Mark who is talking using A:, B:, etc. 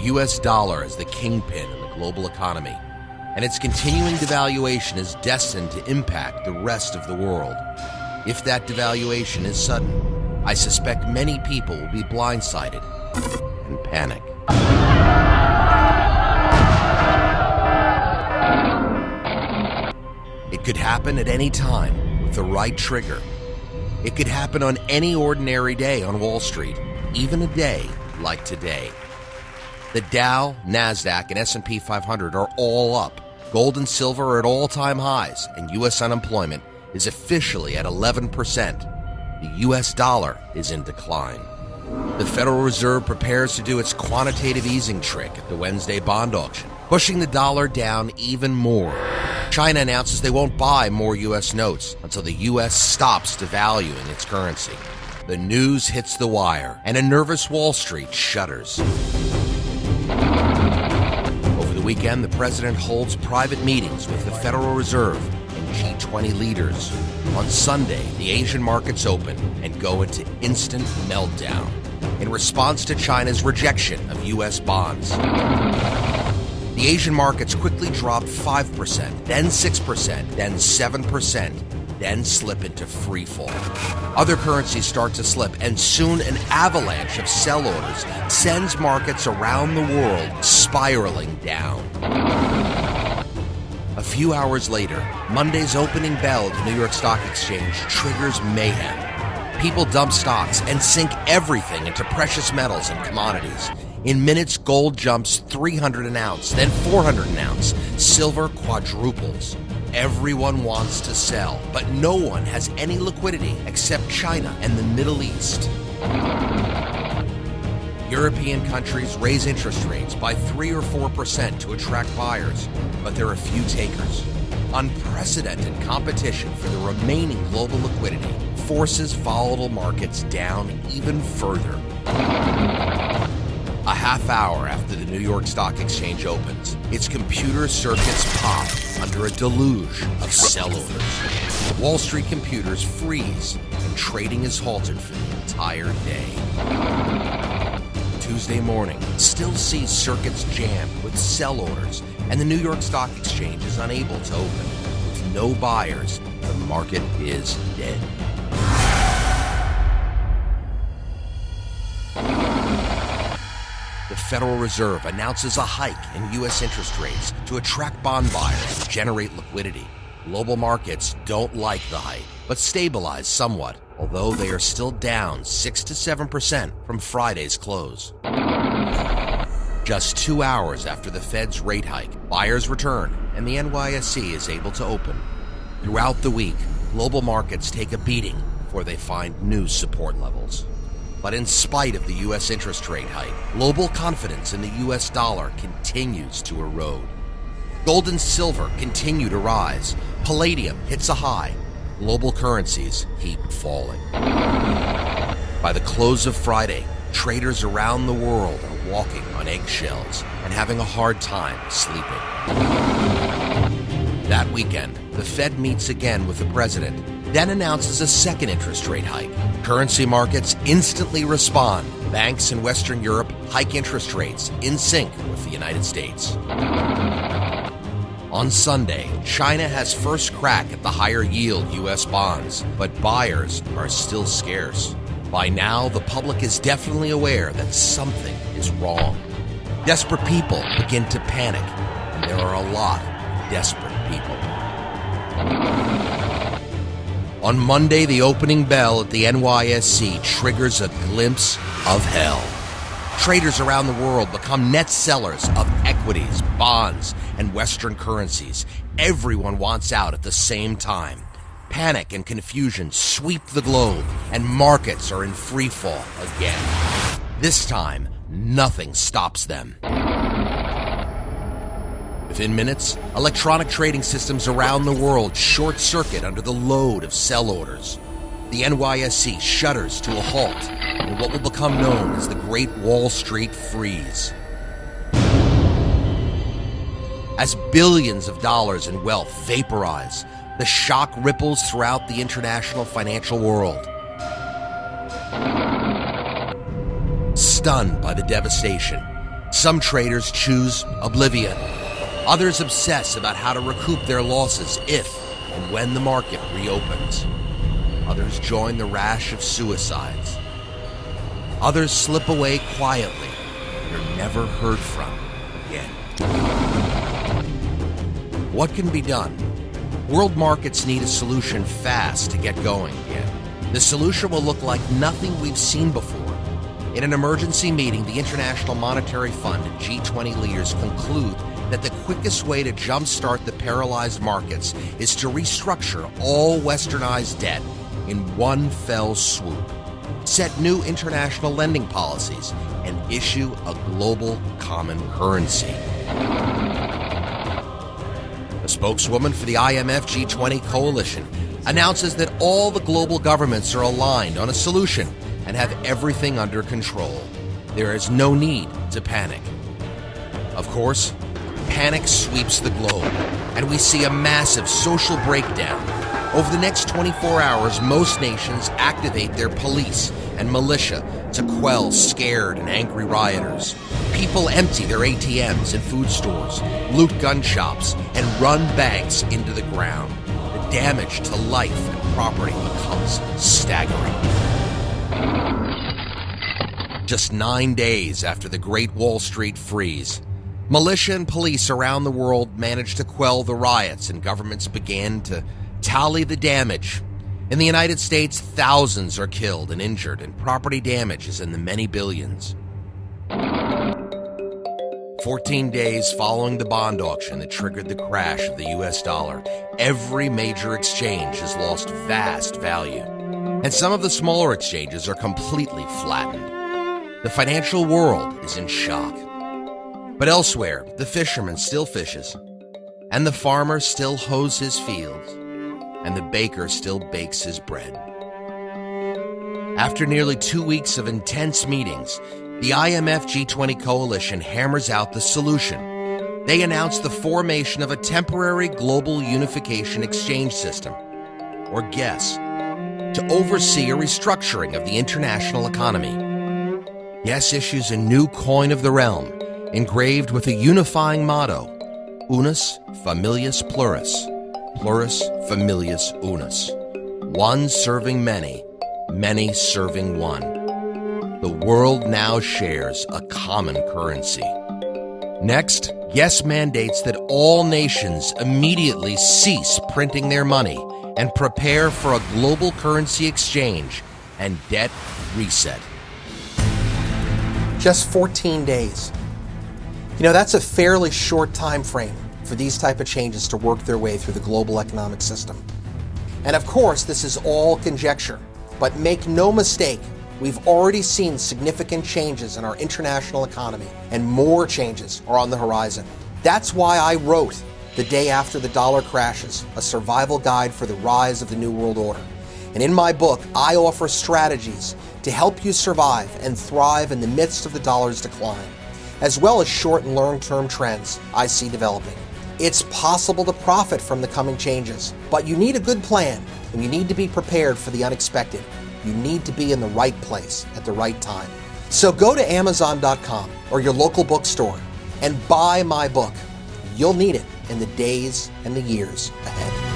A: US dollar is the kingpin in the global economy, and its continuing devaluation is destined to impact the rest of the world. If that devaluation is sudden, I suspect many people will be blindsided and panic. It could happen at any time with the right trigger. It could happen on any ordinary day on Wall Street, even a day like today. The Dow, NASDAQ, and S&P 500 are all up. Gold and silver are at all-time highs, and U.S. unemployment is officially at 11%. The U.S. dollar is in decline. The Federal Reserve prepares to do its quantitative easing trick at the Wednesday bond auction, pushing the dollar down even more. China announces they won't buy more U.S. notes until the U.S. stops devaluing its currency. The news hits the wire, and a nervous Wall Street shudders. Over the weekend, the president holds private meetings with the Federal Reserve and G20 leaders. On Sunday, the Asian markets open and go into instant meltdown in response to China's rejection of U.S. bonds. The Asian markets quickly drop 5%, then 6%, then 7%, then slip into free fall. Other currencies start to slip, and soon an avalanche of sell orders sends markets around the world spiraling down. A few hours later, Monday's opening bell at the New York Stock Exchange triggers mayhem. People dump stocks and sink everything into precious metals and commodities. In minutes, gold jumps 300 an ounce, then 400 an ounce. Silver quadruples. Everyone wants to sell, but no one has any liquidity except China and the Middle East. European countries raise interest rates by 3 or 4% to attract buyers, but there are few takers. Unprecedented competition for the remaining global liquidity forces volatile markets down even further. A half hour after the New York Stock Exchange opens, its computer circuits pop under a deluge of sell orders. Wall Street computers freeze, and trading is halted for the entire day. Tuesday morning still sees circuits jammed with sell orders, and the New York Stock Exchange is unable to open. With no buyers, the market is dead. The Federal Reserve announces a hike in U.S. interest rates to attract bond buyers and generate liquidity. Global markets don't like the hike, but stabilize somewhat, although they are still down 6 to 7% from Friday's close. Just 2 hours after the Fed's rate hike, buyers return, and the NYSE is able to open. Throughout the week, global markets take a beating before they find new support levels. But in spite of the U.S. interest rate hike, global confidence in the U.S. dollar continues to erode. Gold and silver continue to rise. Palladium hits a high. Global currencies keep falling. By the close of Friday, traders around the world are walking on eggshells and having a hard time sleeping. That weekend, the Fed meets again with the president, then announces a second interest rate hike. Currency markets instantly respond. Banks in Western Europe hike interest rates in sync with the United States. On Sunday, China has first crack at the higher yield U.S. bonds, but buyers are still scarce. By now, the public is definitely aware that something is wrong. Desperate people begin to panic, and there are a lot of desperate people. On Monday, the opening bell at the NYSE triggers a glimpse of hell. Traders around the world become net sellers of equities, bonds, and Western currencies. Everyone wants out at the same time. Panic and confusion sweep the globe, and markets are in free fall again. This time, nothing stops them. Within minutes, electronic trading systems around the world short-circuit under the load of sell orders. The NYSE shudders to a halt in what will become known as the Great Wall Street Freeze. As billions of dollars in wealth vaporize, the shock ripples throughout the international financial world. Stunned by the devastation, Some traders choose oblivion. Others obsess about how to recoup their losses if and when the market reopens. Others join the rash of suicides. Others slip away quietly and are never heard from again. What can be done? World markets need a solution fast to get going again. The solution will look like nothing we've seen before. In an emergency meeting, the International Monetary Fund and G20 leaders conclude that the quickest way to jumpstart the paralyzed markets is to restructure all westernized debt in one fell swoop, set new international lending policies, and issue a global common currency. A spokeswoman for the IMF G20 coalition announces that all the global governments are aligned on a solution and have everything under control. There is no need to panic. Of course, panic sweeps the globe, and we see a massive social breakdown. Over the next 24 hours, most nations activate their police and militia to quell scared and angry rioters. People empty their ATMs and food stores, loot gun shops, and run banks into the ground. The damage to life and property becomes staggering. Just 9 days after the Great Wall Street Freeze, militia and police around the world managed to quell the riots, and governments began to tally the damage. In the United States, thousands are killed and injured, and property damage is in the many billions. 14 days following the bond auction that triggered the crash of the US dollar, every major exchange has lost vast value, and some of the smaller exchanges are completely flattened. The financial world is in shock. But elsewhere, the fisherman still fishes, and the farmer still hoes his fields, and the baker still bakes his bread. After nearly 2 weeks of intense meetings, the IMF G20 coalition hammers out the solution. They announce the formation of a temporary global unification exchange system, or GES, to oversee a restructuring of the international economy. GES issues a new coin of the realm, engraved with a unifying motto: Unus Familius Plurus, Plurus Familius Unus. One serving many, many serving one. The world now shares a common currency. Next, GES mandates that all nations immediately cease printing their money and prepare for a global currency exchange and debt reset.
B: Just 14 days. You know, that's a fairly short time frame for these type of changes to work their way through the global economic system. And of course, this is all conjecture, but make no mistake, we've already seen significant changes in our international economy, and more changes are on the horizon. That's why I wrote The Day After the Dollar Crashes, a survival guide for the rise of the New World Order. And in my book, I offer strategies to help you survive and thrive in the midst of the dollar's decline, as well as short and long-term trends I see developing. It's possible to profit from the coming changes, but you need a good plan, and you need to be prepared for the unexpected. You need to be in the right place at the right time. So go to Amazon.com or your local bookstore and buy my book. You'll need it in the days and the years ahead.